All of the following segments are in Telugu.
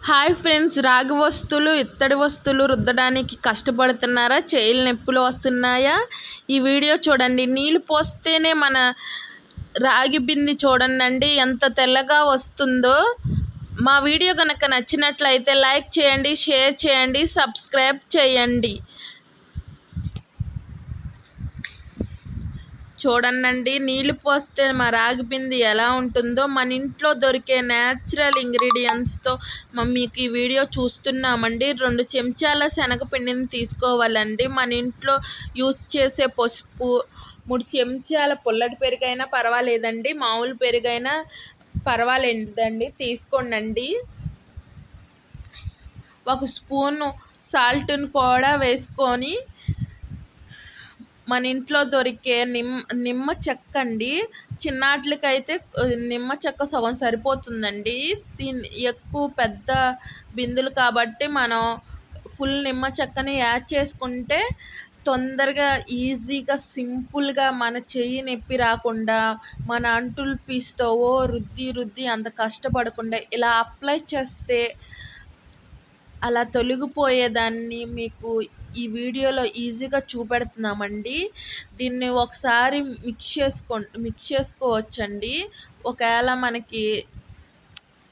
హాయ్ ఫ్రెండ్స్, రాగి వస్తువులు ఇత్తడి వస్తువులు రుద్దడానికి కష్టపడుతున్నారా? చేతులు నొప్పులు వస్తున్నాయా? ఈ వీడియో చూడండి. నీళ్ళు పోస్తేనే మన రాగి బింది చూడండి ఎంత తెల్లగా వస్తుందో. మా వీడియో కనుక నచ్చినట్లయితే లైక్ చేయండి, షేర్ చేయండి, సబ్స్క్రైబ్ చేయండి. చూడండి నీళ్ళు పోస్తే మా రాగి బింది ఎలా ఉంటుందో. మన ఇంట్లో దొరికే న్యాచురల్ ఇంగ్రీడియంట్స్తో మీకు ఈ వీడియో చూస్తున్నామండి. 2 చెంచాల శనగపిండిని తీసుకోవాలండి. మన ఇంట్లో యూజ్ చేసే పసుపు, 3 చెంచాల పుల్లటి పెరుగైనా పర్వాలేదండి, మామూలు పెరుగైనా పర్వాలేదండి, తీసుకోండి. 1 స్పూను సాల్ట్ని కూడా వేసుకొని, మన ఇంట్లో దొరికే నిమ్మ చెక్క అండి. చిన్నాట్లకైతే నిమ్మ చెక్క సగం సరిపోతుందండి. ఎక్కువ పెద్ద బిందులు కాబట్టి మనం ఫుల్ నిమ్మ చెక్కని యాడ్ చేసుకుంటే తొందరగా ఈజీగా సింపుల్గా మన చెయ్యి నొప్పి రాకుండా, మన అంటులు పీస్తో రుద్ది అంత కష్టపడకుండా ఇలా అప్లై చేస్తే అలా తొలగిపోయేదాన్ని మీకు ఈ వీడియోలో ఈజీగా చూపెడుతున్నామండి. దీన్ని ఒకసారి మిక్స్ చేసుకోవచ్చండి. ఒకవేళ మనకి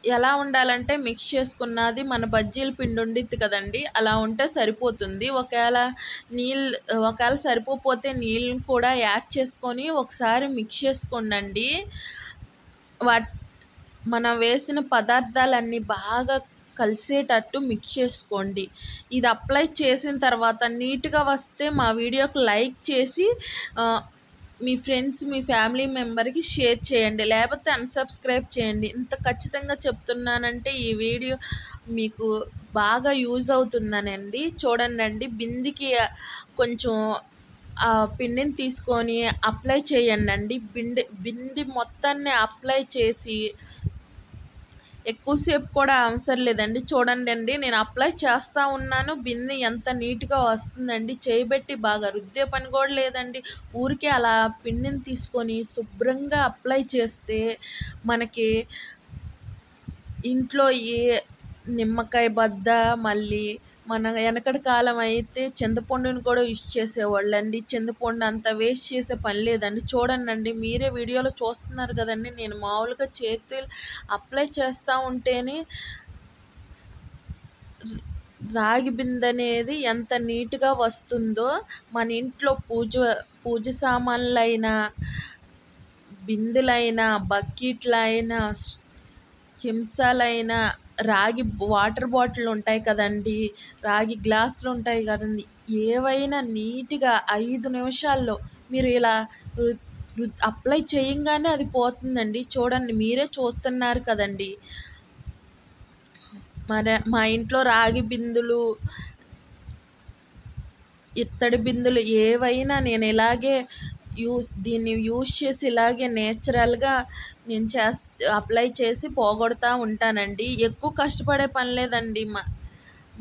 ఎలా ఉండాలంటే మిక్స్ చేసుకున్నది మన బజ్జీల పిండి ఉండిద్ది కదండి, అలా ఉంటే సరిపోతుంది. ఒకవేళ సరిపోతే నీళ్ళని కూడా యాడ్ చేసుకొని ఒకసారి మిక్స్ చేసుకోండి. మనం వేసిన పదార్థాలన్నీ బాగా కలిసేటట్టు మిక్స్ చేసుకోండి. ఇది అప్లై చేసిన తర్వాత నీట్గా వస్తే మా వీడియోకి లైక్ చేసి మీ ఫ్రెండ్స్, మీ ఫ్యామిలీ మెంబర్కి షేర్ చేయండి, లేకపోతే అన్సబ్స్క్రైబ్ చేయండి. ఇంత ఖచ్చితంగా చెప్తున్నానంటే ఈ వీడియో మీకు బాగా యూజ్ అవుతుందనండి. చూడండి, బిందికి కొంచెం పిండిని తీసుకొని అప్లై చేయండి. బింది మొత్తాన్ని అప్లై చేసి ఎక్కువసేపు కూడా అవసరం లేదండి. చూడండి, నేను అప్లై చేస్తూ ఉన్నాను. బింది ఎంత నీట్గా వస్తుందండి. చేయబెట్టి బాగా రుద్దే పని కూడా లేదండి. ఊరికే అలా పిండిని తీసుకొని శుభ్రంగా అప్లై చేస్తే మనకి ఇంట్లో ఏ నిమ్మకాయ బద్ద, మళ్ళీ మన వెనకటి కాలం అయితే చింతపండుని కూడా యూజ్ చేసేవాళ్ళండి. చింతపండు అంత వేస్ట్ చేసే పని లేదండి. చూడండి, మీరే వీడియోలో చూస్తున్నారు కదండి. నేను మామూలుగా చేతులు అప్లై చేస్తూ ఉంటేనే రాగి బిందె అనేది ఎంత నీట్గా వస్తుందో. మన ఇంట్లో పూజ సామాన్లైనా, బిందులైనా, బకెట్లైనా, చెంచాలైనా, రాగి వాటర్ బాటిల్ ఉంటాయి కదండి, రాగి గ్లాసులు ఉంటాయి కదండి, ఏవైనా నీట్గా 5 నిమిషాల్లో మీరు ఇలా అప్లై చేయంగానే అది పోతుందండి. చూడండి, మీరే చూస్తున్నారు కదండి. మా ఇంట్లో రాగి బిందులు, ఇత్తడి బిందులు ఏవైనా నేను ఇలాగే దీన్ని యూజ్ చేసి ఇలాగే నేచురల్గా నేను అప్లై చేసి పోగొడతా ఉంటానండి. ఎక్కువ కష్టపడే పని లేదండి.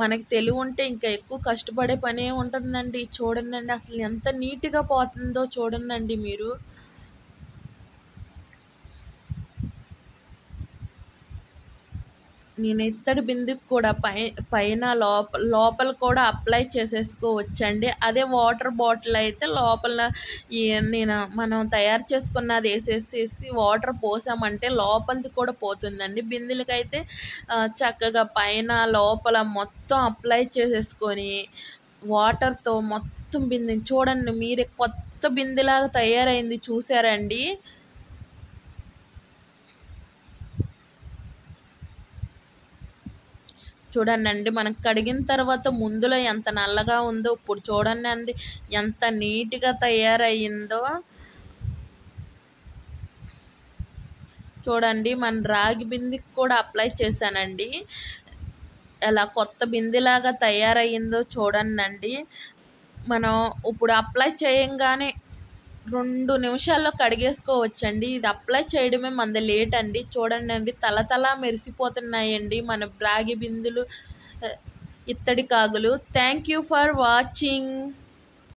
మనకి తెలివి ఉంటే ఇంకా ఎక్కువ కష్టపడే పనే ఉంటుందండి. చూడండి, అసలు ఎంత నీట్గా పోతుందో చూడండి మీరు. నేను ఇత్తడి బిందుకు కూడా పైన లోపల కూడా అప్లై చేసేసుకోవచ్చండి. అదే వాటర్ బాటిల్ అయితే లోపల మనం తయారు చేసుకున్నది వేసేసేసి వాటర్ పోసామంటే లోపలిది కూడా పోతుందండి. బిందెలకైతే చక్కగా పైన లోపల మొత్తం అప్లై చేసేసుకొని వాటర్తో మొత్తం బిందెని చూడండి, మీరే కొత్త బిందెలాగా తయారైంది చూసారండి. చూడండి, మనం కడిగిన తర్వాత ముందులో ఎంత నల్లగా ఉందో ఇప్పుడు చూడండి ఎంత నీట్గా తయారయ్యిందో. చూడండి, మన రాగి బిందెకి కూడా అప్లై చేశానండి. ఎలా కొత్త బిందెలాగా తయారయ్యిందో చూడండి. మనం ఇప్పుడు అప్లై చేయంగానే 2 నిమిషాల్లో కడిగేసుకోవచ్చండి. ఇది అప్లై చేయడమే మనది లేట్ అండి. చూడండి, తలతలా మెరిసిపోతున్నాయండి మన రాగి బిందులు, ఇత్తడి కాగులు. Thank you for watching.